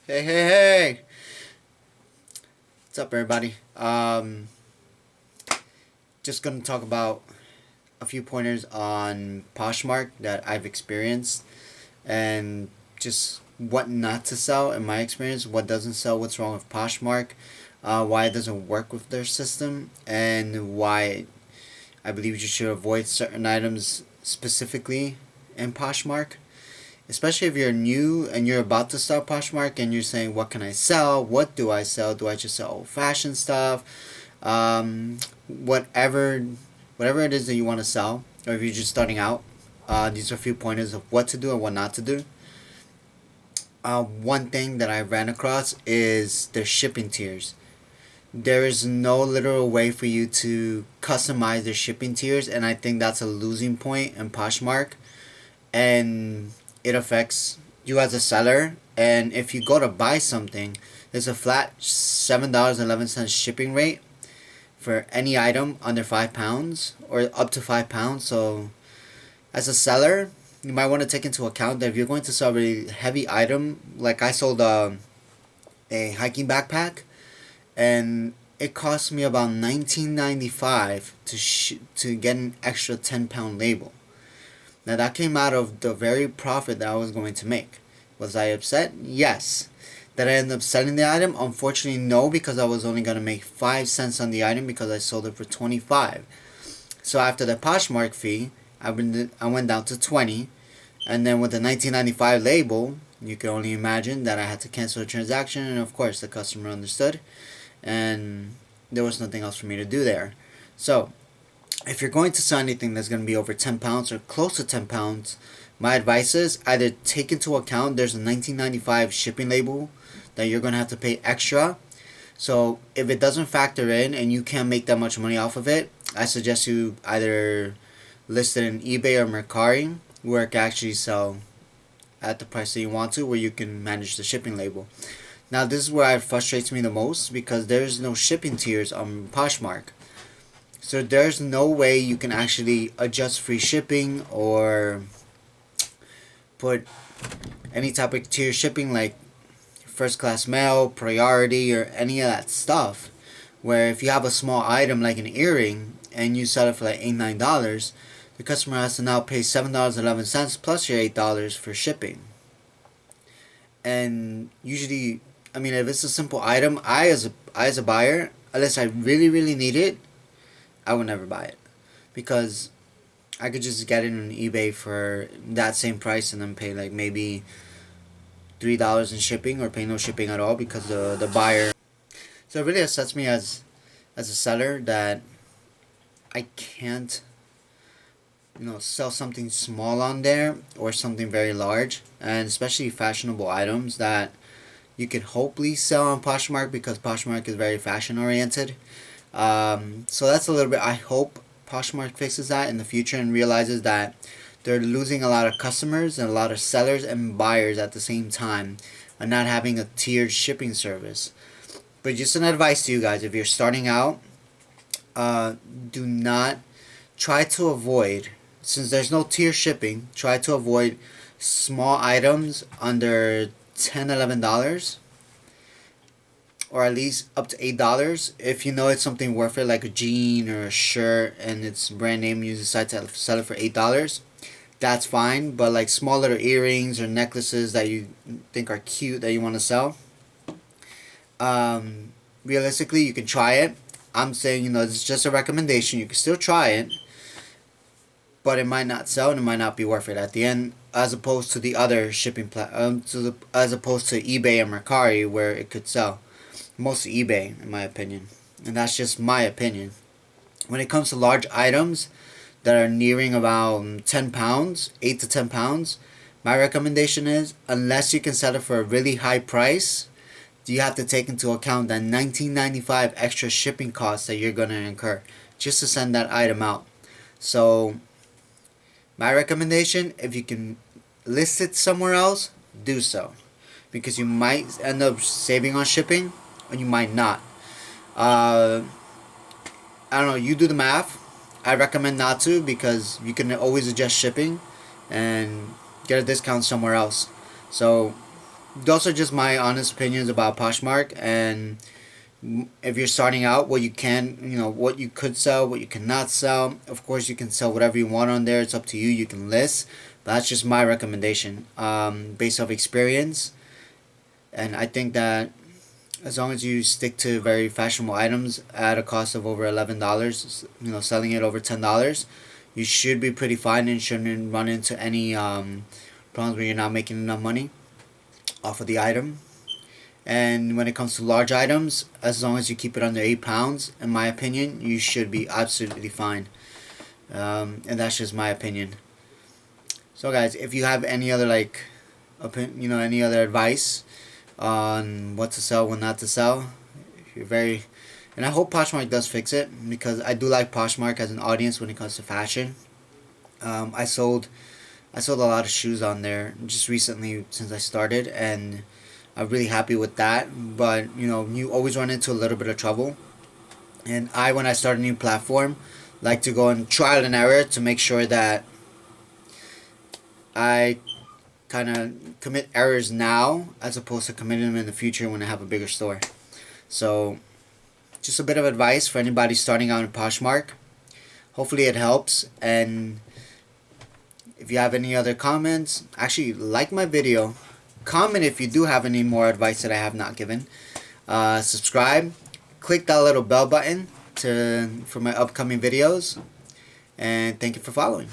Hey, hey, hey! What's up, everybody? Just gonna talk about a few pointers on Poshmark that I've experienced, and just what not to sell in my experience, what doesn't sell, what's wrong with Poshmark, why it doesn't work with their system, and why I believe you should avoid certain items specifically in Poshmark. Especially if you're new and you're about to start Poshmark and you're saying, what can I sell? What do I sell? Do I just sell old fashioned stuff? Whatever it is that you want to sell, or if you're just starting out, these are a few pointers of what to do and what not to do. One thing that I ran across is the shipping tiers. There is no literal way for you to customize the shipping tiers, and I think that's a losing point in Poshmark, and it affects you as a seller. And if you go to buy something, there's a flat $7.11 shipping rate for any item under £5 or up to £5. So as a seller, you might want to take into account that if you're going to sell a really heavy item, like I sold a hiking backpack, and it cost me about $19.95 to get an extra 10-pound label. Now that came out of the very profit that I was going to make. Was I upset? Yes. Did I end up selling the item? Unfortunately, no, because I was only going to make 5 cents on the item because I sold it for 25. So after the Poshmark fee, I went down to 20. And then with the 19.95 label, you can only imagine that I had to cancel the transaction, and of course the customer understood, and there was nothing else for me to do there. So if you're going to sell anything that's going to be over 10 pounds or close to 10 pounds, my advice is either take into account there's a 19.95 shipping label that you're going to have to pay extra. So if it doesn't factor in and you can't make that much money off of it, I suggest you either list it in eBay or Mercari, where it can actually sell at the price that you want to, where you can manage the shipping label. Now this is where it frustrates me the most, because there's no shipping tiers on Poshmark. So there's no way you can actually adjust free shipping or put any type of tier shipping like first class mail, priority, or any of that stuff. Where if you have a small item like an earring and you sell it for like $8-9, the customer has to now pay $7.11 plus your $8 for shipping. And usually, I mean, if it's a simple item, I as a buyer, unless I really need it, I would never buy it, because I could just get it on eBay for that same price and then pay like maybe $3 in shipping, or pay no shipping at all, because the buyer. So it really upsets me as a seller that I can't sell something small on there or something very large, and especially fashionable items that you could hopefully sell on Poshmark, because Poshmark is very fashion oriented. So that's a little bit. I hope Poshmark fixes that in the future and realizes that they're losing a lot of customers and a lot of sellers and buyers at the same time, and not having a tiered shipping service. But just an advice to you guys: if you're starting out, do not try to avoid, since there's no tier shipping, try to avoid small items under $10-11, or at least up to $8. If you know it's something worth it, like a jean or a shirt, and it's brand name, you decide to sell it for $8, that's fine. But like small little earrings or necklaces that you think are cute that you want to sell, realistically, you can try it. I'm saying, it's just a recommendation. You can still try it, but it might not sell and it might not be worth it at the end, as opposed to the other shipping as opposed to eBay and Mercari, where it could sell. Mostly eBay, in my opinion, and that's just my opinion. When it comes to large items that are nearing about 10 pounds, 8 to 10 pounds, my recommendation is, unless you can sell it for a really high price, you have to take into account that $19.95 extra shipping costs that you're going to incur just to send that item out. So my recommendation, if you can list it somewhere else, do so, because you might end up saving on shipping, or you might not. I don't know, you do the math. I recommend not to, because you can always adjust shipping and get a discount somewhere else. So those are just my honest opinions about Poshmark. And if you're starting out, what you can, what you could sell, what you cannot sell. Of course, you can sell whatever you want on there. It's up to you. You can list. But that's just my recommendation, based off experience. And I think that as long as you stick to very fashionable items at a cost of over $11, selling it over $10, you should be pretty fine and shouldn't run into any problems where you're not making enough money off of the item. And when it comes to large items, as long as you keep it under 8 pounds, in my opinion, you should be absolutely fine. And that's just my opinion. So guys, if you have any other any other advice on what to sell, what not to sell, if you're very, and I hope Poshmark does fix it, because I do like Poshmark as an audience when it comes to fashion. I sold a lot of shoes on there just recently since I started, and I'm really happy with that. But you always run into a little bit of trouble, and when I start a new platform, like to go and trial and error to make sure that I kind of commit errors now as opposed to committing them in the future when I have a bigger store. So just a bit of advice for anybody starting out in Poshmark. Hopefully it helps. And if you have any other comments, actually like my video, comment if you do have any more advice that I have not given, subscribe, click that little bell button for my upcoming videos, and thank you for following.